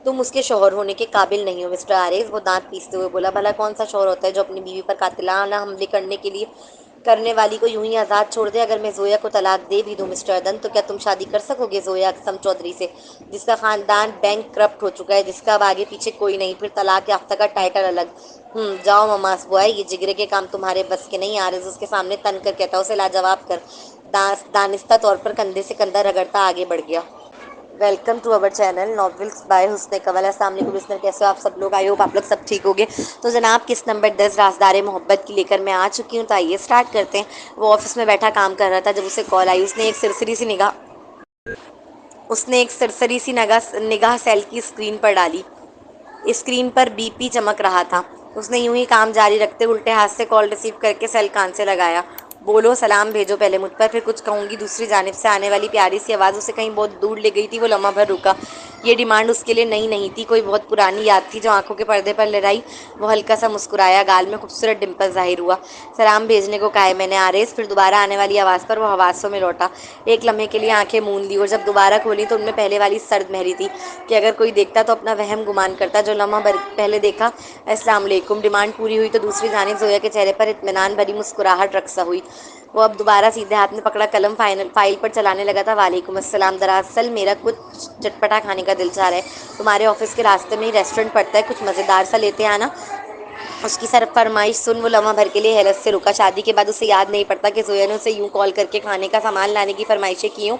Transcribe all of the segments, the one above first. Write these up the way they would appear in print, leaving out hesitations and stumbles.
تم اس کے شوہر ہونے کے قابل نہیں ہو مسٹر آریز، وہ دانت پیستے ہوئے بولا۔ بھلا کون سا شوہر ہوتا ہے جو اپنی بیوی پر قاتلانہ حملے کرنے والی کو یوں ہی آزاد چھوڑ دے؟ اگر میں زویا کو طلاق دے بھی دوں مسٹر ادن، تو کیا تم شادی کر سکو گے زویا اقسم چودھری سے، جس کا خاندان بینک کرپٹ ہو چکا ہے، جس کا اب آگے پیچھے کوئی نہیں، پھر طلاق یافتہ کا ٹائٹل الگ؟ جاؤ مماس بوائے، یہ جگرے کے کام تمہارے بس کے نہیں۔ آرز اس کے سامنے تن کر کہتا، اسے لاجواب کر۔ دانستہ طور پر کندھے سے کندھا رگڑتا آگے بڑھ گیا۔ Welcome to our channel novels by Hasan Kanwal. السلام علیکم لسنر، کیسے ہو آپ سب لوگ؟ آئی ہوپ آپ لوگ سب ٹھیک ہوگے۔ تو جناب قسط نمبر 10 رازدار محبت کی لے کر میں آ چکی ہوں، تو آئیے اسٹارٹ کرتے ہیں۔ وہ آفس میں بیٹھا کام کر رہا تھا جب اسے کال آئی۔ اس نے ایک سرسری سی نگاہ سیل کی اسکرین پر ڈالی۔ اسکرین پر بی پی چمک رہا تھا۔ اس نے یوں ہی کام جاری رکھتے الٹے ہاتھ سے کال ریسیو کر کے سیل کان سے لگایا۔ بولو، سلام بھیجو پہلے مجھ پر، پھر کچھ کہوں گی۔ دوسری جانب سے آنے والی پیاری سی آواز اسے کہیں بہت دور لے گئی تھی۔ وہ لمحہ بھر رکا۔ یہ ڈیمانڈ اس کے لیے نئی نہیں تھی، کوئی بہت پرانی یاد تھی جو آنکھوں کے پردے پر لہرائی۔ وہ ہلکا سا مسکرایا، گال میں خوبصورت ڈمپل ظاہر ہوا۔ سلام بھیجنے کو کہا ہے میں نے آریز۔ پھر دوبارہ آنے والی آواز پر وہ حواسوں میں لوٹا۔ ایک لمحے کے لیے آنکھیں موند لی، اور جب دوبارہ کھولی تو ان میں پہلے والی سرد مہری تھی کہ اگر کوئی دیکھتا تو اپنا وہم گمان کرتا جو لمحہ بھر پہلے دیکھا۔ السلام علیکم۔ ڈیمانڈ پوری ہوئی تو دوسری جانب زویا کے چہرے پر اطمینان بھری مسکراہٹ رقص ہوئی۔ وہ اب دوبارہ سیدھے ہاتھ میں پکڑا قلم فائل پر چلانے لگا تھا۔ وعلیکم السلام، دراصل میرا کچھ چٹپٹا کھانے کا دل چاہ رہا ہے۔ تمہارے آفس کے راستے میں ہی ریسٹورینٹ پڑتا ہے، کچھ مزیدار سا لیتے آنا۔ اس کی فرمائش سن وہ لمحہ بھر کے لیے حیرت سے رکا۔ شادی کے بعد اسے یاد نہیں پڑتا کہ زویا نے اسے یوں کال کر کے کھانے کا سامان لانے کی فرمائشیں کی ہوں۔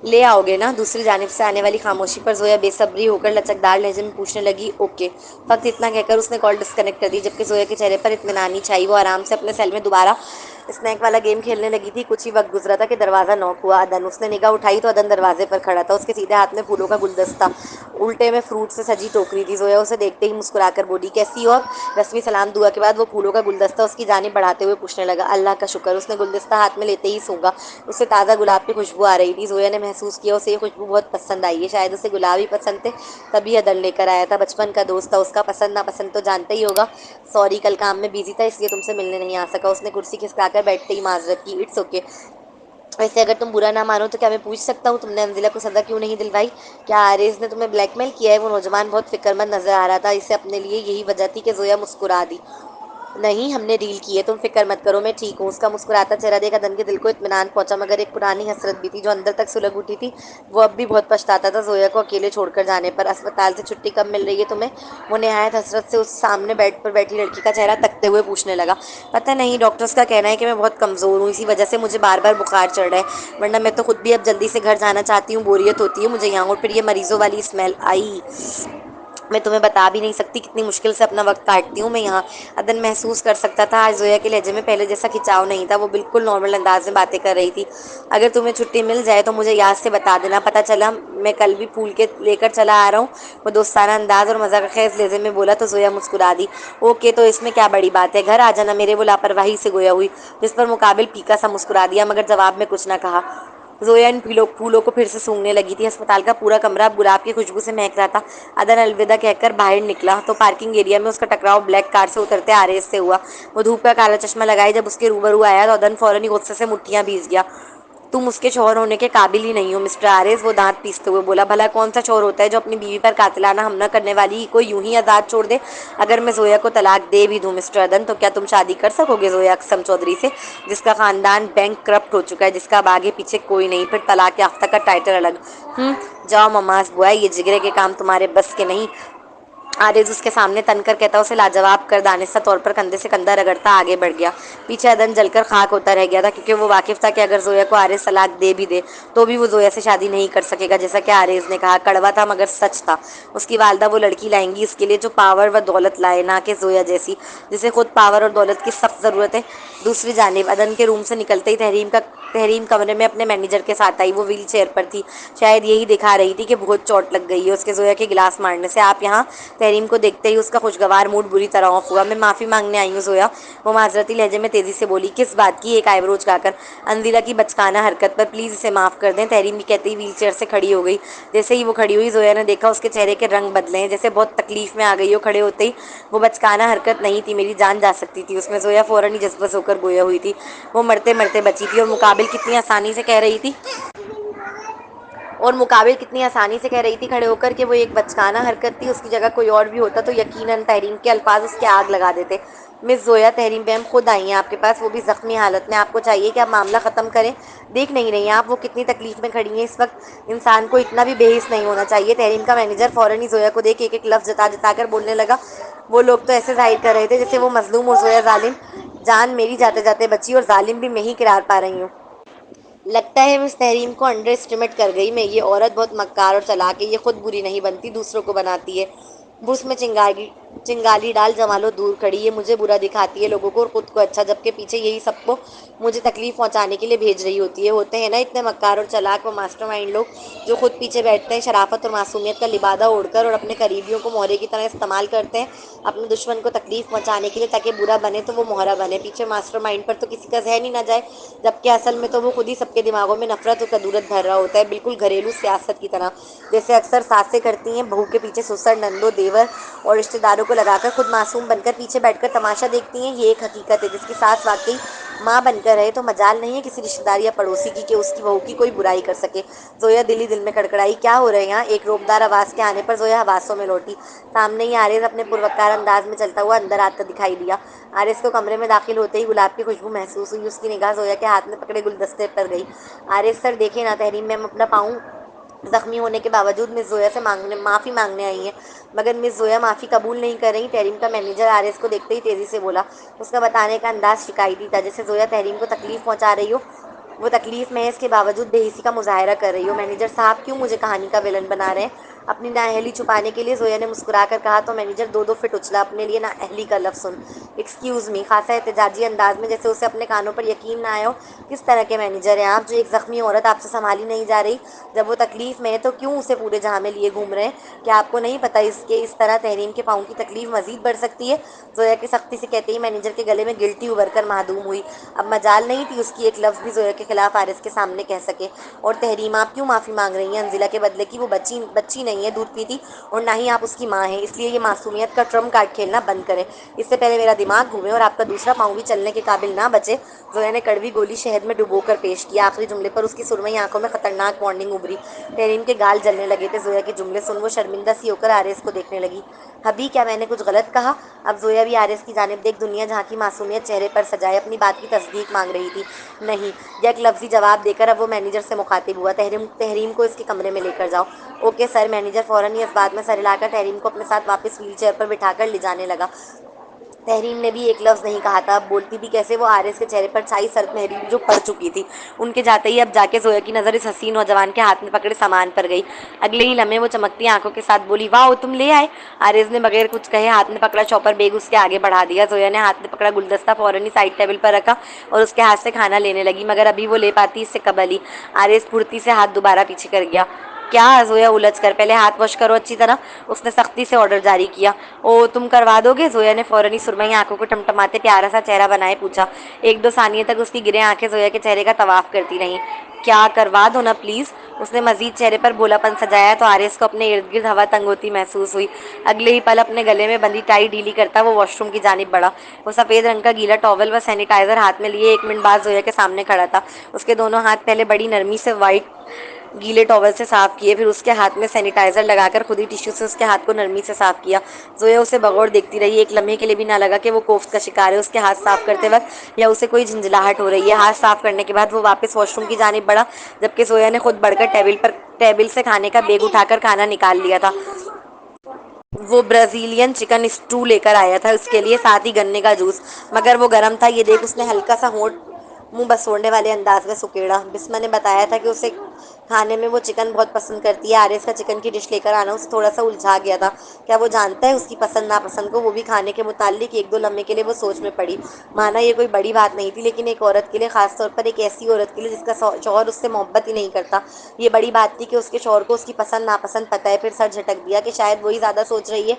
لے آؤ گے نا؟ دوسری جانب سے آنے والی خاموشی پر زویا بے صبری ہو کر لچکدار لہجے میں پوچھنے لگی، اوکے۔ فقط اتنا کہہ کر اس نے کال ڈسکنیکٹ کر دی، جبکہ زویا کے چہرے پر اطمینانی چھائی۔ وہ آرام سے اپنے سیل میں دوبارہ اسنیک والا گیم کھیلنے لگی تھی۔ کچھ ہی وقت گزرا تھا کہ دروازہ نوک ہوا۔ ادن۔ اس نے نگاہ اٹھائی تو ادن دروازے پر کھڑا تھا۔ اس کے سیدھے ہاتھ میں پھولوں کا گلدستہ، الٹے میں فروٹ سے سجی ٹوکری تھی۔ زویا اسے دیکھتے ہی مسکرا کر بولی، کیسی ہو؟ رسمی سلام دعا کے بعد وہ پھولوں کا گلدستہ اس کی جانب بڑھاتے ہوئے پوچھنے لگا، اللہ کا شکر۔ اس نے گلدستہ ہاتھ میں لیتے ہی سونگا۔ اسے تازہ گلاب کی خوشبو آ رہی تھی۔ زویا نے محسوس کیا اسے یہ خوشبو بہت پسند آئی ہے۔ شاید اسے گلاب ہی پسند تھے، تبھی ادن لے کر آیا تھا۔ بچپن کا دوست تھا، اس کا پسند ناپسند تو جانتا ہی ہوگا۔ سوری، کل کام میں بیزی تھا اس لیے تم سے ملنے نہیں آ سکا۔ اس نے کرسی کھسکا کر بیٹھتے ہی معذرت کی، اٹس اوکے۔ ویسے اگر تم برا نہ مانو تو کیا میں پوچھ سکتا ہوں تم نے انزلہ کو سزا کیوں نہیں دلوائی؟ کیا آریز نے تمہیں بلیک میل کیا ہے؟ وہ نوجوان بہت فکر مند نظر آ رہا تھا۔ اسے اپنے لیے یہی وجہ تھی کہ زویا مسکرا دی۔ نہیں، ہم نے ڈیل کی ہے، تم فکر مت کرو، میں ٹھیک ہوں۔ اس کا مسکراتا چہرہ دیکھ ادن کے دل کو اطمینان پہنچا، مگر ایک پرانی حسرت بھی تھی جو اندر تک سلگ اٹھی تھی۔ وہ اب بھی بہت پچھتاتا تھا زویا کو اکیلے چھوڑ کر جانے پر۔ اسپتال سے چھٹی کب مل رہی ہے تمہیں؟ وہ نہایت حسرت سے اس سامنے بیڈ پر بیٹھی لڑکی کا چہرہ تکتے ہوئے پوچھنے لگا۔ پتہ نہیں، ڈاکٹرز کا کہنا ہے کہ میں بہت کمزور ہوں، اسی وجہ سے مجھے بار بار بخار چڑھ رہا ہے، ورنہ میں تو خود بھی اب جلدی سے گھر جانا چاہتی ہوں، بوریت ہوتی ہے مجھے یہاں، اور پھر یہ مریضوں والی اسمیل، آئی میں تمہیں بتا بھی نہیں سکتی کتنی مشکل سے اپنا وقت کاٹتی ہوں میں یہاں۔ ادن محسوس کر سکتا تھا آج زویا کے لہجے میں پہلے جیسا کھچاؤ نہیں تھا۔ وہ بالکل نارمل انداز میں باتیں کر رہی تھی۔ اگر تمہیں چھٹی مل جائے تو مجھے یاد سے بتا دینا، پتہ چلا میں کل بھی پھول لے کر چلا آ رہا ہوں۔ وہ دوستانہ انداز اور مذاق خیز لہجے میں بولا تو زویا مسکرا دی۔ اوکے، تو اس میں کیا بڑی بات ہے، گھر آ جانا میرے۔ وہ لاپرواہی سے گویا ہوئی، جس پر مقابل پھیکا سا مسکرا دیا، مگر جواب میں کچھ نہ کہا۔ زویا ان پھولوں کو پھر سے سونگھنے لگی تھی۔ اسپتال کا پورا کمرہ اب گلاب کی خوشبو سے مہک رہا تھا۔ ادن الوداع کہہ کر باہر نکلا تو پارکنگ ایریا میں اس کا ٹکراؤ بلیک کار سے اترتے آریز سے ہوا۔ وہ دھوپ کا کالا چشمہ لگائے جب اس کے روبرو آیا تو ادن فوراً ہی غصے سے مٹھیاں بھیج گیا۔ تم اس کے شوہر ہونے کے قابل ہی نہیں ہو مسٹر آریز، وہ دانت پیستے ہوئے بولا۔ بھلا کون سا شوہر ہوتا ہے جو اپنی بیوی پر قاتلانہ حملہ کرنے والی کو یوں ہی آزاد چھوڑ دے؟ اگر میں زویا کو طلاق دے بھی دوں مسٹر ادن، تو کیا تم شادی کر سکو گے زویا اقسم چودھری سے، جس کا خاندان بینک کرپٹ ہو چکا ہے، جس کا اب آگے پیچھے کوئی نہیں، پھر طلاق یافتہ کا ٹائٹل الگ؟ جاؤ مماس بوائے، یہ جگرے کے کام تمہارے بس کے نہیں۔ آریز اس کے سامنے تن کر کہتا، اسے لاجواب کر دانستہ طور پر کندھے سے کندھا رگڑتا آگے بڑھ گیا۔ پیچھے ادن جل کر خاک ہوتا رہ گیا تھا، کیونکہ وہ واقف تھا کہ اگر زویا کو آریز طلاق دے بھی دے تو بھی وہ زویا سے شادی نہیں کر سکے گا، جیسا کہ آریز نے کہا۔ کڑوا تھا مگر سچ تھا۔ اس کی والدہ وہ لڑکی لائیں گی اس کے لیے جو پاور و دولت لائے، نہ کہ زویا جیسی جسے خود پاور اور دولت کی سخت ضرورت ہے۔ دوسری جانب ادن کے روم سے نکلتے ہی تحریم کمرے میں اپنے مینیجر کے ساتھ آئی۔ وہ ویل چیئر پر تھی، شاید یہی دکھا رہی تھی کہ بہت چوٹ لگ گئی ہے اس کے زویا کے گلاس مارنے سے۔ آپ یہاں؟ تحریم کو دیکھتے ہی اس کا خوشگوار موڈ بری طرح آف ہوا۔ میں معافی مانگنے آئی ہوں زویا، وہ معذرتی لہجے میں تیزی سے بولی۔ کس بات کی؟ ایک آئی برو اچکا کر۔ انزلہ کی بچکانہ حرکت پر۔ پلیز اسے معاف کر دیں، تحریم بھی کہتے ہی ویل چیئر سے کھڑی ہو گئی۔ جیسے ہی وہ کھڑی ہوئی زویا نے دیکھا اس کے چہرے کے رنگ بدلے ہیں، جیسے بہت تکلیف میں آ گئی ہو۔ کھڑے ہوتے ہی وہ بچکانہ حرکت نہیں تھی، میری جان جا سکتی تھی اس میں۔ زویا فوراً ہی جذبس ہو کر گویا ہوئی تھی، وہ مرتے مرتے بچی تھی اور مقابل کتنی آسانی سے کہہ رہی تھی اور مقابل کتنی آسانی سے کہہ رہی تھی کھڑے ہو کر کہ وہ ایک بچکانہ حرکت تھی، اس کی جگہ کوئی اور بھی ہوتا تو یقیناً تحریم کے الفاظ اس کے آگ لگا دیتے۔ مس زویا، تحریم بہن خود آئی ہیں آپ کے پاس، وہ بھی زخمی حالت میں۔ آپ کو چاہیے کہ آپ معاملہ ختم کریں، دیکھ نہیں رہی ہیں آپ وہ کتنی تکلیف میں کھڑی ہیں اس وقت؟ انسان کو اتنا بھی بے حس نہیں ہونا چاہیے۔ تحریم کا مینیجر فوراً ہی زویا کو دیکھ ایک ایک لفظ جتا جتا کر بولنے لگا۔ وہ لوگ تو ایسے ظاہر کر رہے تھے جیسے وہ مظلوم اور زویا ظالم۔ جان میری جاتے جاتے بچی اور ظالم بھی میں ہی قرار پا رہی ہوں۔ لگتا ہے مس تحریم کو انڈر اسٹیمیٹ کر گئی میں، یہ عورت بہت مکار اور چلاک ہے، یہ خود بری نہیں بنتی دوسروں کو بناتی ہے۔ بس میں چنگالی ڈال جمالو دور کھڑی، یہ مجھے برا دکھاتی ہے لوگوں کو اور خود کو اچھا، جبکہ پیچھے یہی سب کو مجھے تکلیف پہنچانے کے لیے بھیج رہی ہوتی ہے۔ ہوتے ہیں نا اتنے مکار اور چلاک وہ ماسٹر مائنڈ لوگ جو خود پیچھے بیٹھتے ہیں، شرافت اور معصومیت کا لبادہ اوڑھ کر، اور اپنے قریبیوں کو مہرے کی طرح استعمال کرتے ہیں اپنے دشمن کو تکلیف پہنچانے کے لیے تاکہ برا بنے تو وہ مہرا بنے، پیچھے ماسٹر مائنڈ پر تو کسی کا ذہن ہی نہ جائے، جبکہ اصل میں تو وہ خود ہی سب کے دماغوں میں نفرت اور کدورت بھر رہا ہوتا ہے، بالکل گھریلو سیاست کی طرح، جیسے اکثر ساسیں کرتی ہیں بہو کے پیچھے سسر، نندو، دیور اور رشتہ داروں کو لگا کر خود معصوم بن کر پیچھے بیٹھ کر تماشا دیکھتی ہیں۔ یہ ایک حقیقت ہے جس کی ساس واقعی ماں بن کر رہے تو مجال نہیں ہے کسی رشتہ دار یا پڑوسی کی کہ اس کی بہو کی کوئی برائی کر سکے۔ زویا دل ہی دل میں کڑکڑائی، کیا ہو رہا ہے یہاں؟ ایک روبدار آواز کے آنے پر زویا حواسوں میں لوٹی، سامنے ہی آرز اپنے پروکار انداز میں چلتا ہوا اندر آتا دکھائی دیا۔ آرز کو کمرے میں داخل ہوتے ہی گلاب کی خوشبو محسوس ہوئی، اس کی نگاہ زویا کے ہاتھ میں پکڑے گلدستے پر گئی۔ آرز سر دیکھیں نا، تحریم میم اپنا پاؤں زخمی ہونے کے باوجود مس زویا سے معافی مانگنے آئی ہیں، مگر مس زویا معافی قبول نہیں کر رہی۔ تحریم کا مینیجر آرز کو دیکھتے ہی تیزی سے بولا، اس کا بتانے کا انداز شکایتی تھا، جیسے زویا تحریم کو تکلیف پہنچا رہی ہو، وہ تکلیف میں ہے اس کے باوجود بے حسی کا مظاہرہ کر رہی ہو۔ مینیجر صاحب کیوں مجھے کہانی کا ویلن بنا رہے ہیں؟ اپنی نااہلی چھپانے کے لیے زویا نے مسکرا کر کہا تو مینیجر دو فٹ اچھلا، اپنے لیے نااہلی کا لفظ سن۔ ایکسکیوز می، خاصا احتجاجی انداز میں جیسے اسے اپنے کانوں پر یقین نہ آیا ہو۔ کس طرح کے مینیجر ہیں آپ جو ایک زخمی عورت آپ سے سنبھالی نہیں جا رہی جب وہ تکلیف میں ہے تو کیوں اسے پورے جہاں میں لیے گھوم رہے ہیں؟ کیا آپ کو نہیں پتہ اس طرح تحریم کے پاؤں کی تکلیف مزید بڑھ سکتی ہے؟ زویا کی سختی سے کہتے ہی مینیجر کے گلے میں گلٹی ابھر کر معدوم ہوئی۔ اب مجال نہیں تھی اس کی ایک لفظ بھی زویا کے خلاف آرز کے سامنے کہہ سکے۔ اور تحریم آپ کیوں معافی مانگ رہی ہیں انزلہ کے بدلے کی؟ وہ بچی نہیں ہے دودھ پیتی، اور نہ ہی آپ اس کی ماں ہیں، اس لیے یہ معصومیت کا ٹرمپ کارڈ کھیلنا بند کریں، اس سے پہلے میرا دماغ گھومے اور آپ کا دوسرا پاؤں بھی چلنے کے قابل نہ بچے۔ زویا نے کڑوی گولی شہد میں ڈبو کر پیش کی، آخری جملے پر اس کی سرمئی آنکھوں میں خطرناک وارننگ ابھری۔ تحریم کے گال جلنے لگے تھے زویا کے جملے سن، وہ شرمندہ سی ہو کر آرز کو دیکھنے لگی۔ حبی، کیا میں نے کچھ غلط کہا؟ اب زویا بھی آرز کی جانب دیکھ دنیا جہاں کی معصومیت چہرے پر سجائے اپنی بات کی تصدیق مانگ رہی تھی۔ نہیں، یک لفظی جواب دے کر اب وہ مینیجر سے مخاطب ہوا، تحریم کو اس کے کمرے میں لے کر جاؤ۔ Okay sir. مینیجر فوراً ہی اس بات میں سر ہلا کر تحریم کو اپنے ساتھ واپس وہیل چیئر پر بٹھا کر لے جانے لگا۔ تحریم نے بھی ایک لفظ نہیں کہا تھا، اب بولتی بھی کیسے؟ وہ آرز کے چہرے پر چھائی سرد مہری جو پڑ چکی تھی ان کے جاتے ہی اب جا کے زویا کی نظر اس حسین نوجوان کے ہاتھ میں پکڑے سامان پر گئی۔ اگلے ہی لمحے وہ چمکتی آنکھوں کے ساتھ بولی، واؤ، تم لے آئے؟ آرز نے بغیر کچھ کہے ہاتھ میں پکڑا چاپر بیگ اس کے آگے بڑھا دیا۔ زویا نے ہاتھ میں پکڑا گلدستہ فوراً ہی سائڈ ٹیبل پر رکھا اور اس کے ہاتھ سے کھانا لینے لگی، مگر ابھی وہ لے پاتی اس سے قبل ہی آرز پھرتی سے ہاتھ دوبارہ پیچھے کر گیا۔ کیا؟ زویا الجھ کر، پہلے ہاتھ واش کرو اچھی طرح، اس نے سختی سے آرڈر جاری کیا۔ او، تم کروا دو گے؟ زویا نے فوراً ہی سرمئی آنکھوں کو ٹمٹماتے پیارا سا چہرہ بنائے پوچھا۔ ایک دو ثانیے تک اس کی گرے آنکھیں زویا کے چہرے کا طواف کرتی رہیں۔ کیا کروا دو نا پلیز؟ اس نے مزید چہرے پر بھولا پن سجایا تو آرز کو اپنے ارد گرد ہوا تنگ ہوتی محسوس ہوئی۔ اگلے ہی پل اپنے گلے میں بندھی ٹائی ڈھیلی کرتا وہ واش روم کی جانب بڑھا۔ وہ سفید رنگ کا گیلا ٹاول و سینیٹائزر ہاتھ میں لیے ایک منٹ بعد زویا کے سامنے کھڑا تھا۔ اس کے دونوں ہاتھ پہلے بڑی نرمی سے وائٹ گیلے ٹاول سے صاف کیے، پھر اس کے ہاتھ میں سینیٹائزر لگا کر خود ہی ٹیشو سے اس کے ہاتھ کو نرمی سے صاف کیا۔ زویا اسے بغور دیکھتی رہی، ایک لمحے کے لیے بھی نہ لگا کہ وہ کوفت کا شکار ہے اس کے ہاتھ صاف کرتے وقت یا اسے کوئی جھنجھلاہٹ ہو رہی ہے۔ ہاتھ صاف کرنے کے بعد وہ واپس واش روم کی جانب بڑھا، جبکہ زویا نے خود بڑھ کر ٹیبل سے کھانے کا بیگ اٹھا کر کھانا نکال لیا تھا۔ وہ برازیلین چکن اسٹو لے کر آیا تھا اس کے لیے، ساتھ ہی گنے کا جوس، مگر وہ گرم تھا یہ دیکھ اس نے ہلکا سا ہونٹ منہ بسوڑنے والے انداز میں سکیڑا۔ بسمہ نے بتایا تھا کہ اسے کھانے میں وہ چکن بہت پسند کرتی ہے۔ آرز کا چکن کی ڈش لے کر آنا اسے تھوڑا سا الجھا گیا تھا۔ کیا وہ جانتا ہے اس کی پسند ناپسند کو؟ وہ بھی کھانے کے متعلق ایک دو لمحے کے لیے وہ سوچ میں پڑی۔ مانا یہ کوئی بڑی بات نہیں تھی، لیکن ایک عورت کے لیے، خاص طور پر ایک ایسی عورت کے لیے جس کا شوہر اس سے محبت ہی نہیں کرتا، یہ بڑی بات تھی کہ اس کے شوہر کو اس کی پسند ناپسند پتہ ہے۔ پھر سر جھٹک دیا کہ شاید وہی زیادہ سوچ رہی ہے۔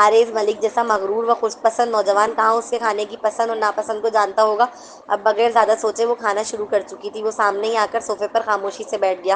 آرز ملک جیسا مغرور و خود پسند نوجوان کہاں اس کے کھانے کی پسند اور ناپسند کو جانتا ہوگا؟ اب بغیر زیادہ سوچے وہ کھانا شروع کر چکی تھی۔ وہ سامنے ہی آ کر صوفے پر خاموشی سے بیٹھ گیا۔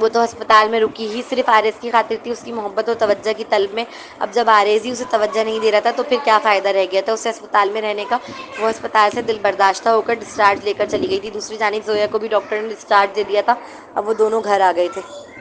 وہ تو ہسپتال میں رکی ہی صرف آرز کی خاطر تھی، اس کی محبت اور توجہ کی طلب میں۔ اب جب آرز ہی اسے توجہ نہیں دے رہا تھا تو پھر کیا فائدہ رہ گیا تھا اسے ہسپتال میں رہنے کا۔ وہ ہسپتال سے دل برداشتہ ہو کر ڈسچارج لے کر چلی گئی تھی۔ دوسری جانب زویا کو بھی ڈاکٹر نے ڈسچارج دے دیا تھا۔ اب وہ دونوں گھر آ گئے تھے۔